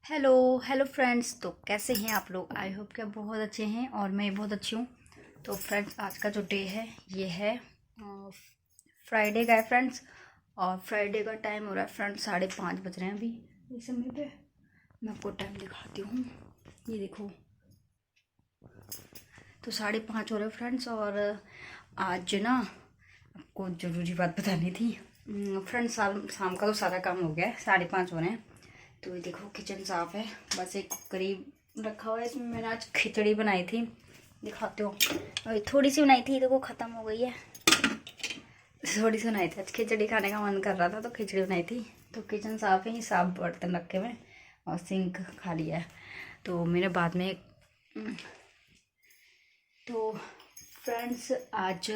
Hello hello friends. तो कैसे हैं आप लोग? आई होप कि आप बहुत अच्छे हैं और मैं बहुत अच्छी हूँ। तो फ्रेंड्स, आज का जो डे है ये है फ्राइडे का है फ्रेंड्स। और फ्राइडे का टाइम हो रहा है फ्रेंड्स 5:30 बज रहे हैं अभी इस समय पे। मैं आपको टाइम दिखाती हूँ, ये देखो। तो 5:30 हो रहे हैं फ्रेंड्स। और आज ना आपको ज़रूरी बात बतानी थी फ्रेंड्स। शाम का तो सारा काम हो गया है, 5:30 हो रहे हैं। तो ये देखो, किचन साफ है, बस एक करीब रखा हुआ है। इसमें मैंने आज खिचड़ी बनाई थी, दिखाते हो। और थोड़ी सी बनाई थी, देखो ख़त्म हो गई है। थोड़ी सी बनाई थी, आज खिचड़ी खाने का मन कर रहा था तो खिचड़ी बनाई थी। तो किचन साफ है, ये साफ बर्तन रखे हुए हैं और सिंक खाली है। तो मैंने बाद में तो फ्रेंड्स आज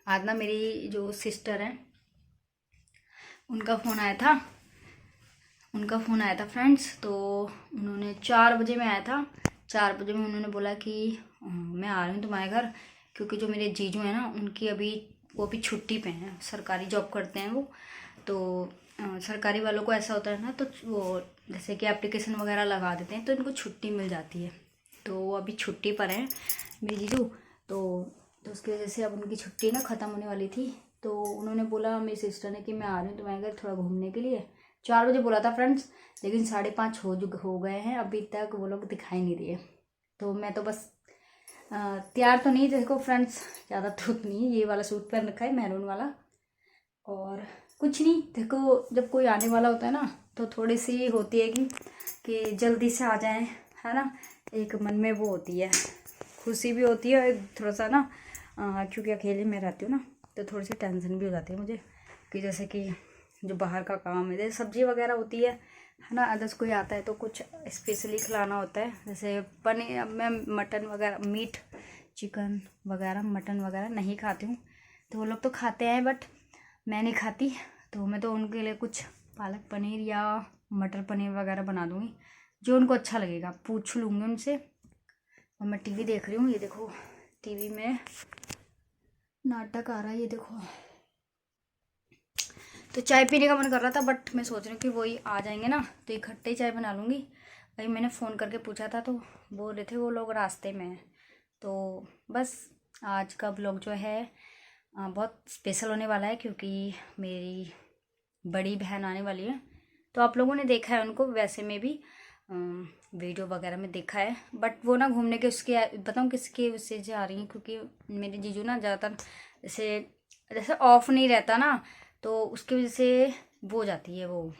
ना मेरी जो सिस्टर हैं उनका फ़ोन आया था फ्रेंड्स। तो उन्होंने 4 बजे में आया था। 4 बजे में उन्होंने बोला कि मैं आ रही हूँ तुम्हारे घर, क्योंकि जो मेरे जीजू हैं ना उनकी वो अभी छुट्टी पे हैं, सरकारी जॉब करते हैं वो। तो सरकारी वालों को ऐसा होता है ना, तो वो जैसे कि एप्लीकेशन वगैरह लगा देते हैं तो इनको छुट्टी मिल जाती है। तो वो अभी छुट्टी पर हैं मेरे जीजू। तो उसकी वजह से अब उनकी छुट्टी ना ख़त्म होने वाली थी। तो उन्होंने बोला मेरी सिस्टर ने कि मैं आ रही हूँ तुम्हारे घर थोड़ा घूमने के लिए। 4 बजे बोला था फ्रेंड्स, लेकिन 5:30 हो गए हैं, अभी तक वो लोग दिखाई नहीं दिए। तो मैं तो बस तैयार तो नहीं, देखो फ्रेंड्स ज़्यादा धूप नहीं, ये वाला सूट पहन रखा है मैरून वाला। और कुछ नहीं, देखो जब कोई आने वाला होता है ना तो थोड़ी सी होती है कि जल्दी से आ जाएं, है ना। एक मन में वो होती है, खुशी भी होती है और थोड़ा सा ना क्योंकि अकेले में रहती हूँ ना, तो थोड़ी सी टेंशन भी हो जाती है मुझे कि जैसे कि जो बाहर का काम है, जैसे सब्जी वगैरह होती है ना। अदर्स कोई आता है तो कुछ स्पेशली खिलाना होता है, जैसे पनीर। मैं मटन वगैरह, मीट, चिकन वगैरह, मटन वगैरह नहीं खाती हूँ। तो वो लोग तो खाते हैं बट मैं नहीं खाती। तो मैं तो उनके लिए कुछ पालक पनीर या मटर पनीर वगैरह बना दूँगी, जो उनको अच्छा लगेगा। पूछ लूँगी उनसे। और मैं टीवी देख रही हूँ, ये देखो टीवी में नाटक आ रहा है, ये देखो। तो चाय पीने का मन कर रहा था बट मैं सोच रही हूँ कि वही आ जाएंगे ना तो इकट्ठे ही चाय बना लूँगी। भाई मैंने फ़ोन करके पूछा था तो बोल रहे थे वो लोग रास्ते में हैं। तो बस आज का ब्लॉग जो है बहुत स्पेशल होने वाला है, क्योंकि मेरी बड़ी बहन आने वाली है। तो आप लोगों ने देखा है उनको, वैसे में भी वीडियो वगैरह में देखा है। बट वो ना घूमने के उसके बताऊँ किसके उससे जा रही हैं, क्योंकि मेरे जीजू ना ज़्यादातर जैसे जैसे ऑफ नहीं रहता ना, तो उसकी वजह से वो हो जाती है। वो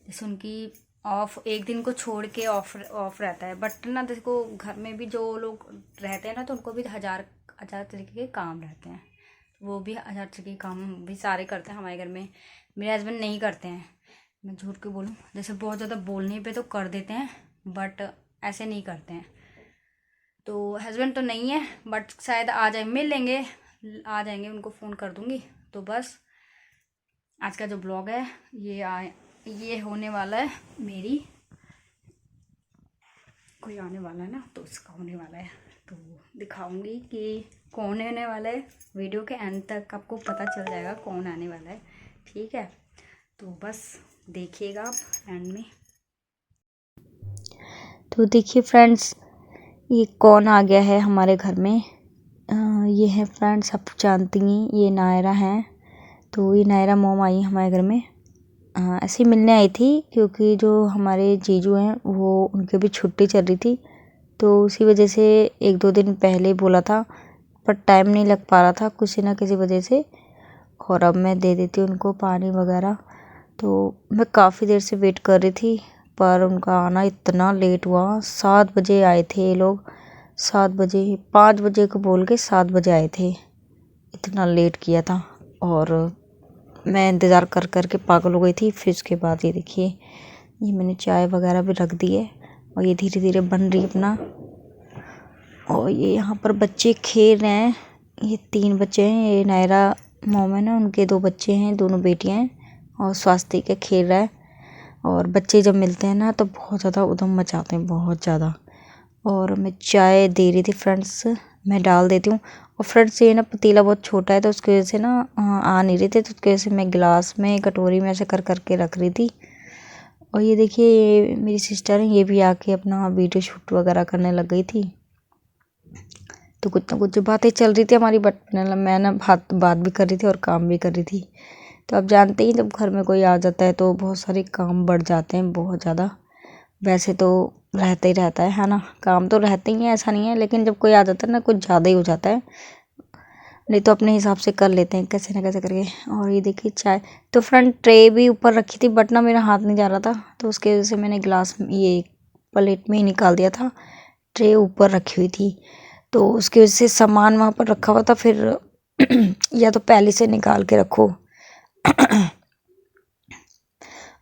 जैसे उनकी ऑफ एक दिन को छोड़ के ऑफ रहता है। बट ना देखो घर में भी जो लोग रहते हैं ना तो उनको भी हजार हजार तरीके के काम रहते हैं। वो भी हजार तरीके के काम भी सारे करते हैं हमारे घर में। मेरे हस्बैंड नहीं करते हैं, मैं झूठ क्यों बोलूँ। जैसे बहुत ज़्यादा बोलने पे तो कर देते हैं बट ऐसे नहीं करते हैं। तो हस्बैंड तो नहीं है बट शायद आ जाए, मिल लेंगे, आ जाएंगे, उनको फ़ोन कर दूँगी। तो बस आज का जो ब्लॉग है ये होने वाला है, मेरी कोई आने वाला है ना तो उसका होने वाला है। तो दिखाऊंगी कि कौन आने वाला है। वीडियो के एंड तक आपको पता चल जाएगा कौन आने वाला है, ठीक है। तो बस देखिएगा आप एंड में। तो देखिए फ्रेंड्स, ये कौन आ गया है हमारे घर में। ये है फ्रेंड्स, आप जानती हैं ये नायरा हैं। तो ये नायरा मॉम आई हमारे घर में। ऐसे ही मिलने आई थी, क्योंकि जो हमारे जीजू हैं वो उनके भी छुट्टी चल रही थी। तो उसी वजह से 1-2 दिन पहले बोला था, पर टाइम नहीं लग पा रहा था किसी ना किसी वजह से। और अब मैं दे देती हूँ उनको पानी वगैरह। तो मैं काफ़ी देर से वेट कर रही थी, पर उनका आना इतना लेट हुआ। 7 बजे आए थे ये लोग, 7 बजे, 5 बजे को बोल के 7 बजे आए थे। इतना लेट किया था और मैं इंतज़ार कर कर के पागल हो गई थी। फिर उसके बाद ये देखिए, ये मैंने चाय वगैरह भी रख दी है और ये धीरे धीरे बन रही है अपना। और ये यहाँ पर बच्चे खेल रहे हैं। ये 3 बच्चे हैं, ये नायरा मॉम है ना, उनके 2 बच्चे हैं, दोनों बेटियाँ हैं। और स्वास्तिक के खेल रहा है। और बच्चे जब मिलते हैं ना तो बहुत ज़्यादा उधम मचाते हैं, बहुत ज़्यादा। और मैं चाय दे रही थी फ्रेंड्स, मैं डाल देती हूँ। और फ्रेंड्स ये ना पतीला बहुत छोटा है तो उसकी वजह से ना आ नहीं रही थी, तो उसकी वजह से मैं गिलास में, कटोरी में ऐसे कर करके रख रही थी। और ये देखिए ये मेरी सिस्टर है, ये भी आके अपना वीडियो शूट वगैरह करने लग गई थी। तो कुछ ना कुछ बातें चल रही थी हमारी, बट मैं ना बात भी कर रही थी और काम भी कर रही थी। तो आप जानते ही जब घर में कोई आ जाता है तो बहुत सारे काम बढ़ जाते हैं बहुत ज़्यादा। वैसे तो रहता ही रहता है ना, काम तो रहते ही हैं, ऐसा नहीं है, लेकिन जब कोई आ जाता है ना कुछ ज़्यादा ही हो जाता है। नहीं तो अपने हिसाब से कर लेते हैं कैसे ना कैसे करके। और ये देखिए चाय, तो फ्रंट ट्रे भी ऊपर रखी थी बट ना मेरा हाथ नहीं जा रहा था, तो उसके वजह से मैंने गिलास ये प्लेट में ही निकाल दिया था। ट्रे ऊपर रखी हुई थी तो उसकी वजह से सामान वहाँ पर रखा हुआ था, फिर या तो पहले से निकाल के रखो।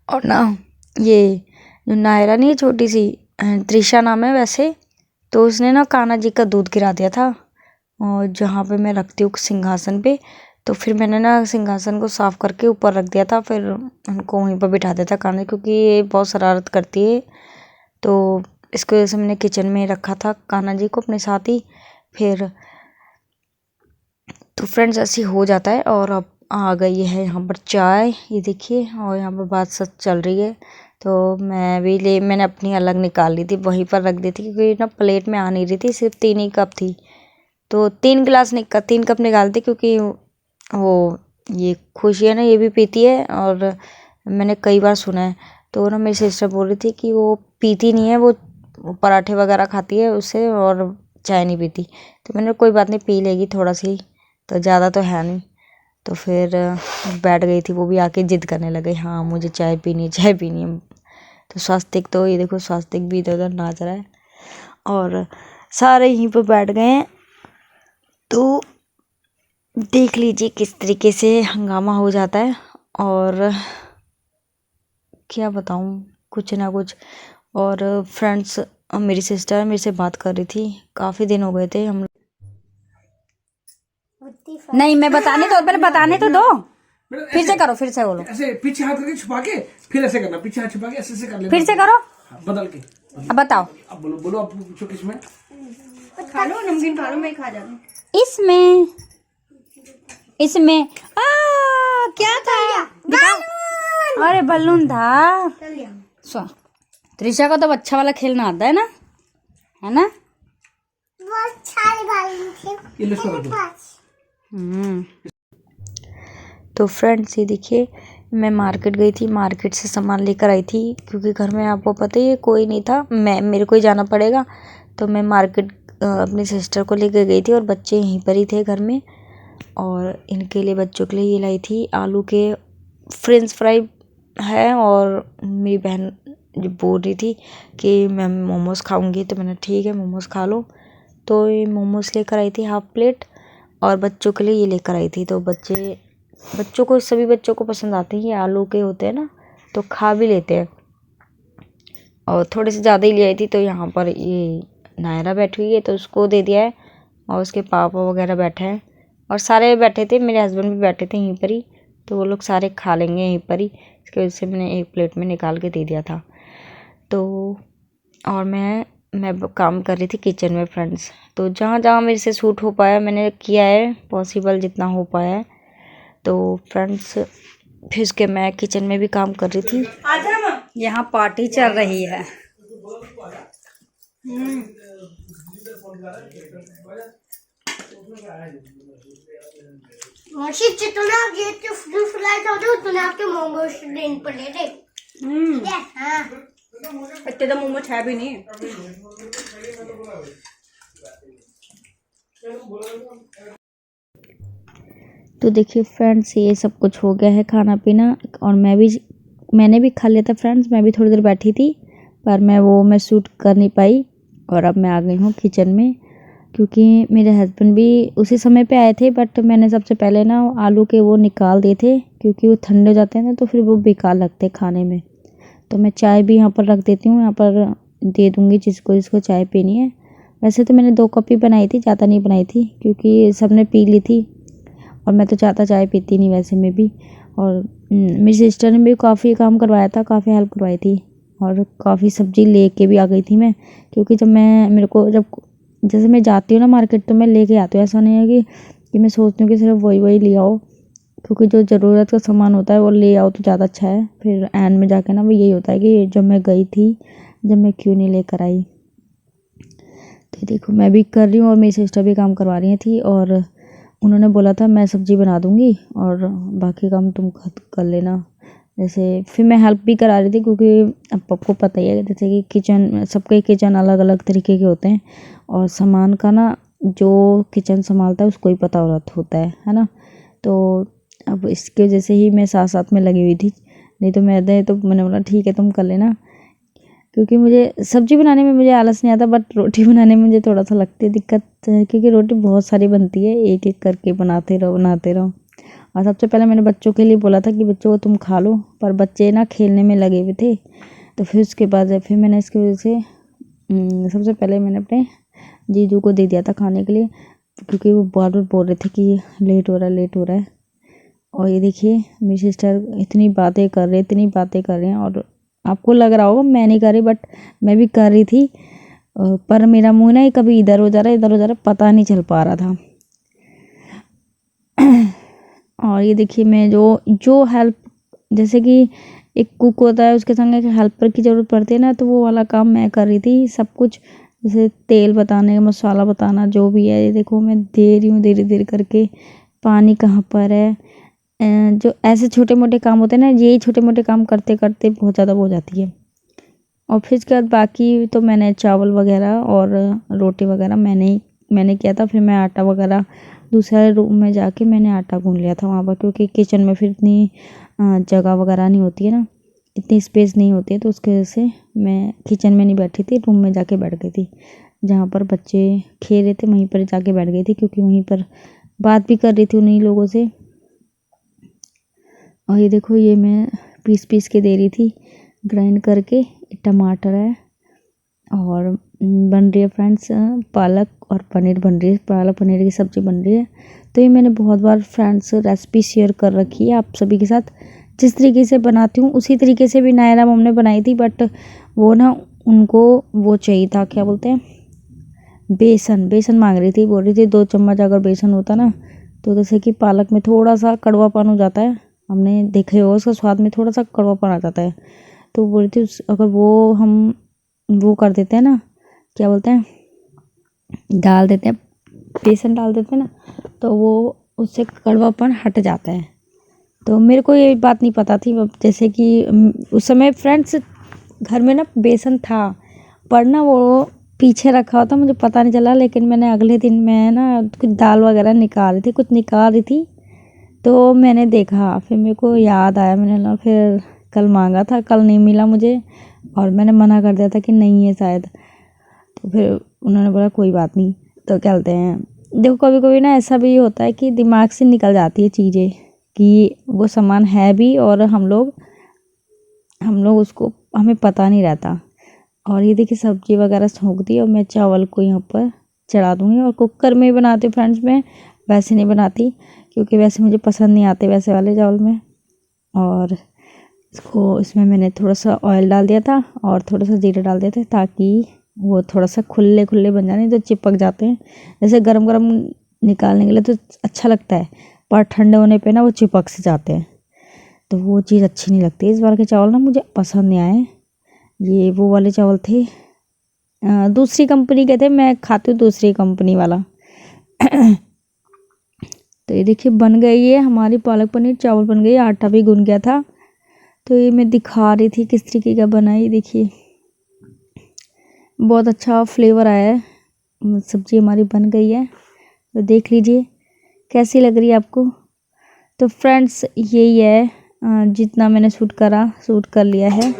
और ना ये जो नायरा नहीं है छोटी सी, त्रिशा नाम है वैसे, तो उसने ना कान्हा जी का दूध गिरा दिया था और जहाँ पे मैं रखती हूँ सिंहासन पे। तो फिर मैंने ना सिंहासन को साफ़ करके ऊपर रख दिया था, फिर उनको वहीं पर बिठा दिया था कान्हा, क्योंकि ये बहुत शरारत करती है। तो इसकी वजह से मैंने किचन में रखा था कान्हा जी को अपने साथ ही। फिर तो फ्रेंड्स ऐसे हो जाता है। और अब आ गई है यहाँ पर चाय, ये देखिए, और यहाँ पर बात सच चल रही है। तो मैंने अपनी अलग निकाल ली थी, वहीं पर रख दी थी, क्योंकि ना प्लेट में आ नहीं रही थी, सिर्फ 3 ही कप थी। तो 3 कप निकाल दी, क्योंकि वो ये खुशी है ना, ये भी पीती है और मैंने कई बार सुना है। तो ना मेरी सिस्टर बोल रही थी कि वो पीती नहीं है, वो पराठे वगैरह खाती है उससे और चाय नहीं पीती। तो मैंने कोई बात नहीं, पी लेगी थोड़ा सी, तो ज़्यादा तो है नहीं। तो फिर बैठ गई थी, वो भी आके जिद करने लगे, हाँ मुझे चाय पीनी है, चाय पीनी है। तो स्वास्तिक, तो ये देखो स्वास्तिक भी इधर उधर नाच रहा है और सारे यहीं पर बैठ गए हैं। तो देख लीजिए किस तरीके से हंगामा हो जाता है, और क्या बताऊँ, कुछ ना कुछ। और फ्रेंड्स, मेरी सिस्टर मेरे से बात कर रही थी, काफ़ी दिन हो गए थे हम। नहीं, मैं बताने तो पहले बताने तो दो, फिर से करो, फिर से बोलो, ऐसे पीछे हाथ करके छुपा के फिर ऐसे करना, पीछे हाथ छुपा के ऐसे कर लेना, फिर से करो, बदल के। अब बताओ। अब बोलो आप पूछो किसमें खा लो, नमकीन खा लो, मैं खा जाऊँ। इसमें क्या था, दिखाओ। अरे बलून था। त्रिशा को तो अच्छा वाला खेलना आता है ना, है ना। ये लो, इसको रख दो। तो फ्रेंड्स ये देखिए, मैं मार्केट गई थी, मार्केट से सामान लेकर आई थी, क्योंकि घर में आपको पता ही है कोई नहीं था, मेरे को ही जाना पड़ेगा। तो मैं मार्केट अपनी सिस्टर को लेकर गई थी और बच्चे यहीं पर ही थे घर में। और इनके लिए, बच्चों के लिए ये लाई थी आलू के फ्रेंच फ्राई है। और मेरी बहन जो बोल रही थी कि मैं मोमोज़ खाऊंगी, तो मैंने ठीक है मोमोज़ खा लो। तो ये मोमोज़ लेकर आई थी 1/2 प्लेट, और बच्चों के लिए ये लेकर आई थी। तो बच्चों को, सभी बच्चों को पसंद आते हैं, ये आलू के होते हैं ना, तो खा भी लेते हैं। और थोड़े से ज़्यादा ही ले आई थी। तो यहाँ पर ये नायरा बैठी हुई है, तो उसको दे दिया है, और उसके पापा वगैरह बैठे हैं, और सारे बैठे थे, मेरे हस्बैंड भी बैठे थे यहीं पर ही, तो वो लोग सारे खा लेंगे यहीं पर ही। इसकी वजह से मैंने एक प्लेट में निकाल के दे दिया था। तो और मैं काम कर रही थी किचन में फ्रेंड्स। तो जहाँ जहाँ मेरे से सूट हो पाया मैंने किया है, पॉसिबल जितना हो पाया है। तो फ्रेंड्स, फिर उसके मैं किचन में भी काम कर रही थी। यहाँ पार्टी चल रही है। जितना ये फ्रूट फ्राई था उतना आपके मोमोज दिन पर ले दे। हाँ, इतने तो मोमोज है भी नहीं। तो देखिए फ्रेंड्स, ये सब कुछ हो गया है खाना पीना, और मैंने भी खा लिया था फ्रेंड्स। मैं भी थोड़ी देर बैठी थी, पर मैं शूट कर नहीं पाई। और अब मैं आ गई हूँ किचन में, क्योंकि मेरे हस्बैंड भी उसी समय पे आए थे, बट मैंने सबसे पहले ना आलू के वो निकाल दिए थे, क्योंकि वो ठंडे हो जाते हैं ना, तो फिर वो बेकार लगते हैं खाने में। तो मैं चाय भी यहाँ पर रख देती हूँ, यहाँ पर दे दूँगी जिसको चाय पीनी है। वैसे तो मैंने 2 कप ही बनाई थी, ज़्यादा नहीं बनाई थी, क्योंकि सबने पी ली थी, और मैं तो ज़्यादा चाय पीती नहीं वैसे में भी। और मेरी सिस्टर ने भी काफ़ी काम करवाया था, काफ़ी हेल्प करवाई थी, और काफ़ी सब्ज़ी लेके भी आ गई थी मैं, क्योंकि जब जैसे मैं जाती हूँ ना मार्केट, तो मैं लेके आती हूँ। ऐसा नहीं है कि मैं सोचती हूँ कि सिर्फ वही ले आओ, क्योंकि जो ज़रूरत का सामान होता है वो ले आओ तो ज़्यादा अच्छा है। फिर एंड में जाके ना वो यही होता है कि जब मैं गई थी, जब मैं क्यों नहीं लेकर आई। तो देखो मैं भी कर रही हूँ और मेरी सिस्टर भी काम करवा रही थी, और उन्होंने बोला था मैं सब्ज़ी बना दूँगी और बाकी काम तुम खुद कर लेना। जैसे फिर मैं हेल्प भी करा रही थी, क्योंकि अब आपको पता ही है जैसे कि किचन, सबके किचन अलग अलग तरीके के होते हैं, और सामान का ना जो किचन संभालता है उसको ही पता होता है ना। तो अब इसकी वजह से ही मैं साथ साथ में लगी हुई थी, नहीं तो मैंने बोला ठीक है तुम कर लेना, क्योंकि मुझे सब्ज़ी बनाने में मुझे आलस नहीं आता, बट रोटी बनाने में मुझे थोड़ा सा लगती है दिक्कत, क्योंकि रोटी बहुत सारी बनती है, एक एक करके बनाते रहो। और सबसे पहले मैंने बच्चों के लिए बोला था कि बच्चों को तुम खा लो, पर बच्चे ना खेलने में लगे हुए थे। तो फिर उसके बाद फिर मैंने इसकी वजह से सबसे पहले मैंने अपने जीजू को दे दिया था खाने के लिए, क्योंकि वो बार बार बोल रहे थे कि लेट हो रहा है। और ये देखिए मेरी सिस्टर इतनी बातें कर रहे हैं, और आपको लग रहा होगा मैं नहीं कर रही, बट मैं भी कर रही थी, पर मेरा मुंह ना कभी इधर हो जा रहा है, पता नहीं चल पा रहा था। और ये देखिए मैं जो हेल्प, जैसे कि एक कुक होता है उसके संग एक हेल्पर की ज़रूरत पड़ती है ना, तो वो वाला काम मैं कर रही थी सब कुछ, जैसे तेल बताने, मसाला बताना, जो भी है। ये देखो मैं दे रही हूँ धीरे करके, पानी कहाँ पर है। जो ऐसे छोटे मोटे काम होते हैं ना, यही छोटे मोटे काम करते करते बहुत ज़्यादा हो जाती है। और फिर उसके बाद बाकी तो मैंने चावल वगैरह और रोटी वगैरह मैंने किया था। फिर मैं आटा वगैरह दूसरे रूम में जाके मैंने आटा गूंद लिया था वहाँ पर, क्योंकि किचन में फिर इतनी जगह वगैरह नहीं होती है ना, इतनी स्पेस नहीं होती है, तो उसकी वजह से मैं किचन में नहीं बैठी थी, रूम में जाके बैठ गई थी, जहाँ पर बच्चे खेल रहे थे वहीं पर जाके बैठ गई थी, क्योंकि वहीं पर बात भी कर रही थी उन्हीं लोगों से। और ये देखो ये मैं पीस के दे रही थी ग्राइंड करके। टमाटर है और बन रही है फ्रेंड्स पालक और पनीर बन रही है, पालक पनीर की सब्ज़ी बन रही है। तो ये मैंने बहुत बार फ्रेंड्स रेसिपी शेयर कर रखी है आप सभी के साथ। जिस तरीके से बनाती हूँ उसी तरीके से भी नायरा मम ने बनाई थी, बट वो ना उनको वो चाहिए था, क्या बोलते हैं, बेसन मांग रही थी। बोल रही थी 2 चम्मच अगर बेसन होता ना, तो जैसे कि पालक में थोड़ा सा कड़वापन हो जाता है, हमने देखा होगा उसका स्वाद में थोड़ा सा कड़वापन आ जाता है। तो बोल रही थी अगर वो हम वो कर देते हैं ना, क्या बोलते हैं, डाल देते हैं, बेसन डाल देते हैं ना, तो वो उससे कड़वापन हट जाता है। तो मेरे को ये बात नहीं पता थी, जैसे कि उस समय फ्रेंड्स घर में ना बेसन था, पर ना वो पीछे रखा हुआ था, मुझे पता नहीं चला। लेकिन मैंने अगले दिन मैं ना कुछ दाल वगैरह निकाल रही थी, तो मैंने देखा, फिर मेरे को याद आया, मैंने ना फिर कल मांगा था, कल नहीं मिला मुझे, और मैंने मना कर दिया था कि नहीं है शायद। तो फिर उन्होंने बोला कोई बात नहीं। तो क्या बोलते हैं, देखो कभी कभी ना ऐसा भी होता है कि दिमाग से निकल जाती है चीज़ें, कि वो सामान है भी और हम लोग उसको हमें पता नहीं रहता। और ये देखिए सब्ज़ी वगैरह छोंक दी, और मैं चावल को यहाँ पर चढ़ा दूँगी। और कुकर में ही बनाती हूँ फ्रेंड्स, मैं वैसे नहीं बनाती, क्योंकि वैसे मुझे पसंद नहीं आते वैसे वाले चावल में। और इसमें मैंने थोड़ा सा ऑयल डाल दिया था और थोड़ा सा जीरा डाल दिया था, ताकि वो थोड़ा सा खुले बन जाने, तो चिपक जाते हैं। जैसे गरम निकालने के लिए तो अच्छा लगता है, पर ठंडे होने पे ना वो चिपक से जाते हैं, तो वो चीज़ अच्छी नहीं लगती। इस बार के चावल ना मुझे पसंद नहीं आए। ये वो वाले चावल थे, दूसरी कंपनी के थे, मैं खाती हूँ दूसरी कंपनी वाला। तो ये देखिए बन गई है हमारी पालक पनीर, चावल बन गई, आटा भी गूंद गया था। तो ये मैं दिखा रही थी किस तरीके का बना है। देखिए बहुत अच्छा फ्लेवर आया है, सब्ज़ी हमारी बन गई है, तो देख लीजिए कैसी लग रही है आपको। तो फ्रेंड्स यही है, जितना मैंने शूट कर लिया है।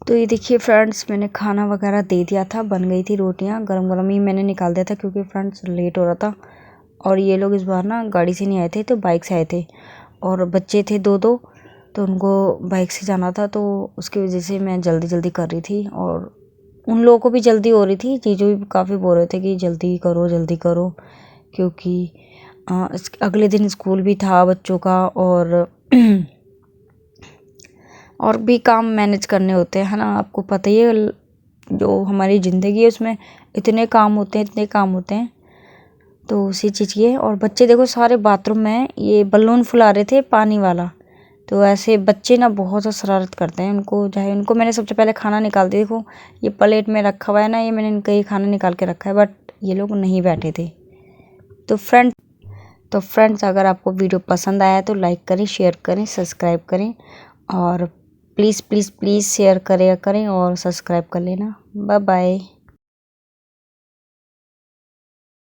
तो ये देखिए फ्रेंड्स मैंने खाना वगैरह दे दिया था, बन गई थी रोटियां, गरम ही मैंने निकाल दिया था, क्योंकि फ्रेंड्स लेट हो रहा था। और ये लोग इस बार ना गाड़ी से नहीं आए थे, तो बाइक से आए थे, और बच्चे थे 2, तो उनको बाइक से जाना था, तो उसकी वजह से मैं जल्दी कर रही थी, और उन लोगों को भी जल्दी हो रही थी। जीजू भी काफ़ी बोल रहे थे कि जल्दी करो, क्योंकि अगले दिन स्कूल भी था बच्चों का, और भी काम मैनेज करने होते हैं, है ना। आपको पता ही है जो हमारी ज़िंदगी है उसमें इतने काम होते हैं। तो उसी चीज़ की है। और बच्चे देखो सारे बाथरूम में ये बलून फुला रहे थे पानी वाला। तो ऐसे बच्चे ना बहुत शरारत करते हैं। उनको मैंने सबसे पहले खाना निकाल दिया। देखो ये प्लेट में रखा हुआ है ना, ये मैंने इनका ये खाना निकाल के रखा है, बट ये लोग नहीं बैठे थे। तो फ्रेंड्स अगर आपको वीडियो पसंद आया तो लाइक करें, शेयर करें, सब्सक्राइब करें और प्लीज़ शेयर करें और सब्सक्राइब कर लेना। Bye bye.